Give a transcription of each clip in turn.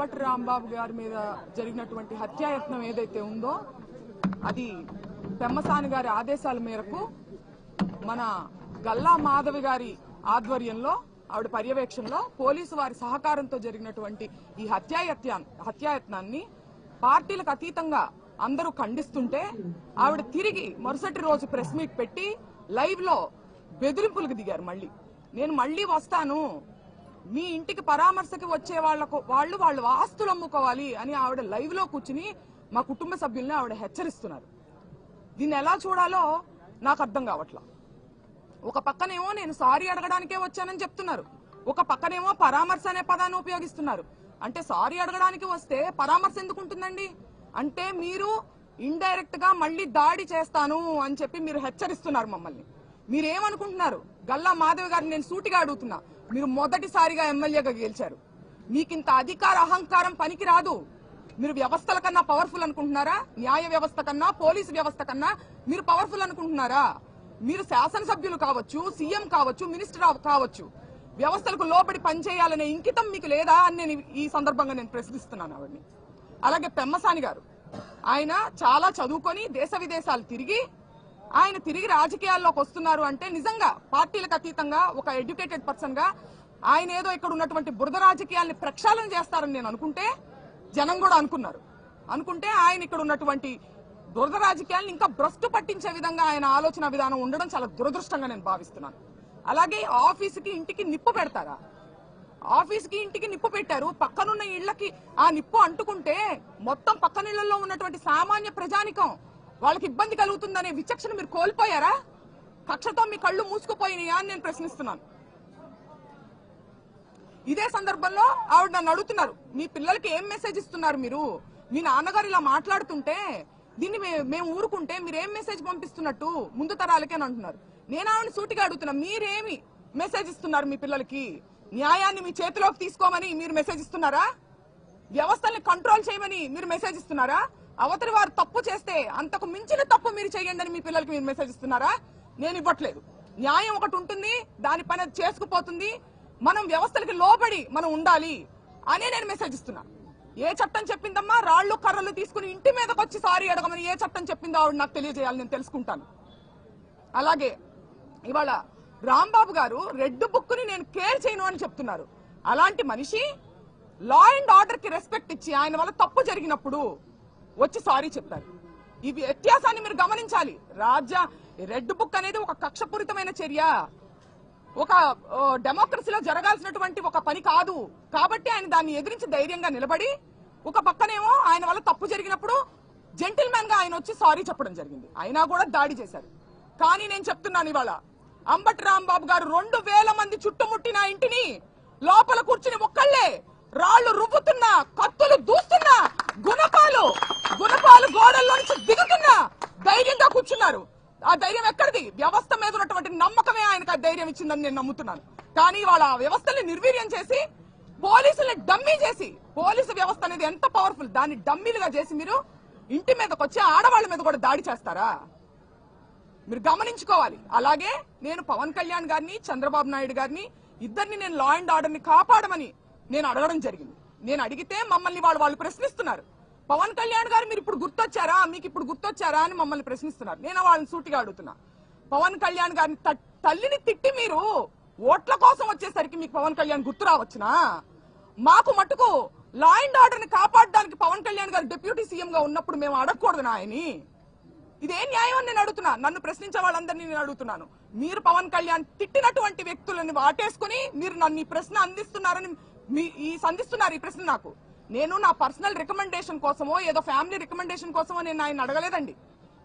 అంబటి రాంబాబు గారి మీద జరిగినటువంటి హత్యాయత్నం ఏదైతే ఉందో అది పెమ్మసాని గారి ఆదేశాల మేరకు మన గల్లా మాధవి గారి ఆధ్వర్యంలో ఆవిడ పర్యవేక్షణలో పోలీసు వారి సహకారంతో జరిగినటువంటి ఈ హత్యాయత్నాన్ని పార్టీలకు అతీతంగా అందరూ ఖండిస్తుంటే ఆవిడ తిరిగి మరుసటి రోజు ప్రెస్ మీట్ పెట్టి లైవ్ లో బెదిరింపులకు దిగారు. నేను మళ్ళీ వస్తాను, మీ ఇంటికి పరామర్శకి వచ్చే వాళ్ళు ఆస్తులు అమ్ముకోవాలి అని ఆవిడ లైవ్ లో కూర్చుని మా కుటుంబ సభ్యుల్ని ఆవిడ హెచ్చరిస్తున్నారు. దీన్ని ఎలా చూడాలో నాకు అర్థం కావట్లా. ఒక పక్కనేమో నేను సారీ అడగడానికే వచ్చానని చెప్తున్నారు, ఒక పక్కనేమో పరామర్శ అనే పదాన్ని ఉపయోగిస్తున్నారు. అంటే సారీ అడగడానికి వస్తే పరామర్శ ఎందుకు ఉంటుందండి? అంటే మీరు ఇండైరెక్ట్ గా మళ్ళీ దాడి చేస్తాను అని చెప్పి మీరు హెచ్చరిస్తున్నారు మమ్మల్ని. మీరేమనుకుంటున్నారు? గల్లా మాధవి గారిని నేను సూటిగా అడుగుతున్నా, మీరు మొదటిసారిగా ఎమ్మెల్యేగా గెలిచారు, మీకింత అధికార అహంకారం పనికి రాదు. మీరు వ్యవస్థల కన్నా పవర్ఫుల్ అనుకుంటున్నారా? న్యాయ వ్యవస్థ కన్నా, పోలీసు వ్యవస్థ కన్నా మీరు పవర్ఫుల్ అనుకుంటున్నారా? మీరు శాసనసభ్యులు కావచ్చు, సీఎం కావచ్చు, మినిస్టర్ కావచ్చు, వ్యవస్థలకు లోబడి పనిచేయాలనే ఇంకితం మీకు లేదా అని నేను ఈ సందర్భంగా నేను ప్రశ్నిస్తున్నాను ఆవిడ్ని. అలాగే పెమ్మసాని గారు, ఆయన చాలా చదువుకొని దేశ విదేశాలు తిరిగి ఆయన తిరిగి రాజకీయాల్లోకి వస్తున్నారు అంటే నిజంగా పార్టీలకు అతీతంగా ఒక ఎడ్యుకేటెడ్ పర్సన్ గా ఆయన ఏదో ఇక్కడ ఉన్నటువంటి బురద రాజకీయాల్ని ప్రక్షాళన చేస్తారని నేను అనుకుంటే, జనం కూడా అనుకుంటే ఆయన ఇక్కడ ఉన్నటువంటి దురద రాజకీయాలను ఇంకా భ్రష్టు పట్టించే విధంగా ఆయన ఆలోచన విధానం ఉండడం చాలా దురదృష్టంగా నేను భావిస్తున్నాను. అలాగే ఆఫీసుకి ఇంటికి నిప్పు పెడతారా? ఆఫీసుకి ఇంటికి నిప్పు పెట్టారు, పక్కనున్న ఇళ్లకి ఆ నిప్పు అంటుకుంటే మొత్తం పక్కన ఇళ్లలో ఉన్నటువంటి సామాన్య ప్రజానికం వాళ్ళకి ఇబ్బంది కలుగుతుందనే విచక్షణ మీరు కోల్పోయారా? కక్షతో మీ కళ్ళు మూసుకుపోయినాయా అని నేను ప్రశ్నిస్తున్నాను. ఇదే సందర్భంలో ఆవిడ నన్ను అడుగుతున్నారు, మీ పిల్లలకి ఏం మెసేజ్ ఇస్తున్నారు మీరు? మీ నాన్నగారు ఇలా మాట్లాడుతుంటే దీన్ని మేము ఊరుకుంటే మీరేం మెసేజ్ పంపిస్తున్నట్టు ముందు తరాలకే అని అంటున్నారు. నేను ఆవిడని సూటిగా అడుగుతున్నా, మీరేమి మెసేజ్ ఇస్తున్నారు మీ పిల్లలకి? న్యాయాన్ని మీ చేతిలోకి తీసుకోమని మీరు మెసేజ్ ఇస్తున్నారా? వ్యవస్థల్ని కంట్రోల్ చేయమని మీరు మెసేజ్ ఇస్తున్నారా? అవతలి వారు తప్పు చేస్తే అంతకు మించిన తప్పు మీరు చేయండి అని మీ పిల్లలకి మీరు మెసేజ్ ఇస్తున్నారా? నేను ఇవ్వట్లేదు. న్యాయం ఒకటి ఉంటుంది, దాని పని చేసుకుపోతుంది, మనం వ్యవస్థలకి లోబడి మనం ఉండాలి అనే నేను మెసేజ్ ఇస్తున్నా. ఏ చట్టం చెప్పిందమ్మా రాళ్లు కర్రలు తీసుకుని ఇంటి మీదకి వచ్చి సారీ అడగమని ఏ చట్టం చెప్పిందో ఆవిడ నాకు తెలియజేయాలి, నేను తెలుసుకుంటాను. అలాగే ఇవాళ రాంబాబు గారు రెడ్ బుక్ ని నేను కేర్ చేయను అని చెప్తున్నారు. అలాంటి మనిషి లా అండ్ ఆర్డర్ కి రెస్పెక్ట్ ఇచ్చి ఆయన వల్ల తప్పు జరిగినప్పుడు వచ్చి సారీ చెప్తారు. ఈ వ్యత్యాసాన్ని మీరు గమనించాలి. రెడ్ బుక్ అనేది ఒక కక్షపూరితమైన చర్య, ఒక డెమోక్రసీలో జరగాల్సినటువంటి ఒక పని కాదు. కాబట్టి ఆయన దాన్ని ఎదిరించి ధైర్యంగా నిలబడి, ఒక పక్కనేమో ఆయన వల్ల తప్పు జరిగినప్పుడు జెంటిల్మెన్ గా ఆయన వచ్చి సారీ చెప్పడం జరిగింది. అయినా కూడా దాడి చేశారు. కానీ నేను చెప్తున్నాను, ఇవాళ అంబటి రాంబాబు గారు 2000 మంది చుట్టుముట్టిన ఇంటిని లోపల కూర్చుని ఒక్కళ్లే రాళ్లు రువ్వుతున్నా, కత్తులు దూస్తున్నా, గుణపాలు గోడల్లో నుంచి దిగుతున్నా ధైర్యంగా కూర్చున్నారు. ఆ ధైర్యం ఎక్కడిది? వ్యవస్థ మీద ఉన్నటువంటి నమ్మకమే ఆయనకు ఆ ధైర్యం ఇచ్చిందని నేను నమ్ముతున్నాను. కానీ వాళ్ళ వ్యవస్థని నిర్వీర్యం చేసి, పోలీసుల్ని డమ్మీ చేసి, పోలీసు వ్యవస్థ అనేది ఎంత పవర్ఫుల్, దాన్ని డమ్మీలుగా చేసి మీరు ఇంటి మీదకి వచ్చి ఆడవాళ్ల మీద కూడా దాడి చేస్తారా? మీరు గమనించుకోవాలి. అలాగే నేను పవన్ కళ్యాణ్ గారిని, చంద్రబాబు నాయుడు గారిని ఇద్దరిని నేను లా అండ్ ఆర్డర్ ని కాపాడమని నేను అడగడం జరిగింది. నేను అడిగితే మమ్మల్ని వాళ్ళు ప్రశ్నిస్తున్నారు. పవన్ కళ్యాణ్ గారు మీరు ఇప్పుడు గుర్తొచ్చారా, మీకు ఇప్పుడు గుర్తొచ్చారా అని మమ్మల్ని ప్రశ్నిస్తున్నారు. నేను వాళ్ళని సూటిగా అడుగుతున్నా, పవన్ కళ్యాణ్ గారిని తల్లిని తిట్టి మీరు ఓట్ల కోసం వచ్చేసరికి మీకు పవన్ కళ్యాణ్ గుర్తు రావచ్చునా? మాకు మటుకు లా అండ్ ఆర్డర్ ని కాపాడడానికి పవన్ కళ్యాణ్ గారు డిప్యూటీ సీఎం గా ఉన్నప్పుడు మేము అడగకూడదు ఆయన్ని? ఇదేం న్యాయం అని నేను అడుగుతున్నా. నన్ను ప్రశ్నించే వాళ్ళందరినీ నేను అడుగుతున్నాను. మీరు పవన్ కళ్యాణ్ తిట్టినటువంటి వ్యక్తులను వాటేసుకుని మీరు నన్ను ఈ ప్రశ్న అందిస్తున్నారని సంధిస్తున్నారు ఈ ప్రశ్న నాకు. నేను నా పర్సనల్ రికమెండేషన్ కోసమో ఏదో ఫ్యామిలీ రికమెండేషన్ కోసమో నేను ఆయన అడగలేదండి.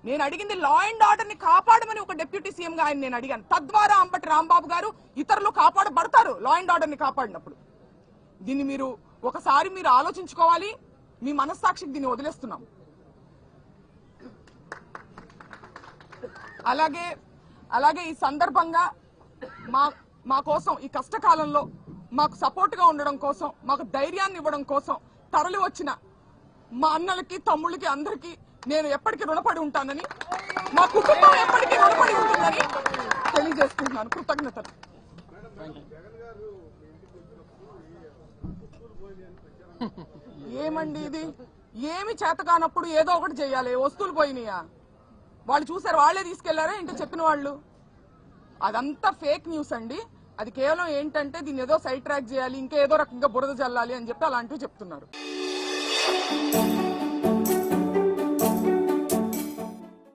నేను అడిగింది లా అండ్ ఆర్డర్ ని కాపాడమని ఒక డిప్యూటీ సీఎం గా ఆయన నేను అడిగాను. తద్వారా అంబటి రాంబాబు గారు ఇతరులు కాపాడబడతారు లా అండ్ ఆర్డర్ ని కాపాడినప్పుడు. దీన్ని మీరు ఒకసారి మీరు ఆలోచించుకోవాలి. మీ మనస్సాక్షికి దీన్ని వదిలేస్తున్నాం. అలాగే ఈ సందర్భంగా మా కోసం ఈ కష్టకాలంలో మాకు సపోర్ట్ గా ఉండడం కోసం, మాకు ధైర్యాన్ని ఇవ్వడం కోసం తరలి వచ్చిన మా అన్నలకి, తమ్ముళ్ళకి, అందరికీ నేను ఎప్పటికీ రుణపడి ఉంటానని, మా కుటుంబం ఎప్పటికీ రుణపడి ఉంటుందని తెలియజేసుకుంటున్నాను. కృతజ్ఞతలు. ఏమండి ఇది? ఏమి చేత కానప్పుడు ఏదో ఒకటి చేయాలి. వస్తువులు పోయినాయా? వాళ్ళు చూసారు, వాళ్లే తీసుకెళ్లారా ఏంటో చెప్పిన వాళ్ళు? అదంతా ఫేక్ న్యూస్ అండి. అది కేవలం ఏంటంటే దీన్ని ఏదో సైడ్ ట్రాక్ చేయాలి, ఇంకేదో రకంగా బురద చల్లాలి అని చెప్పి అలాంటివి చెప్తున్నారు.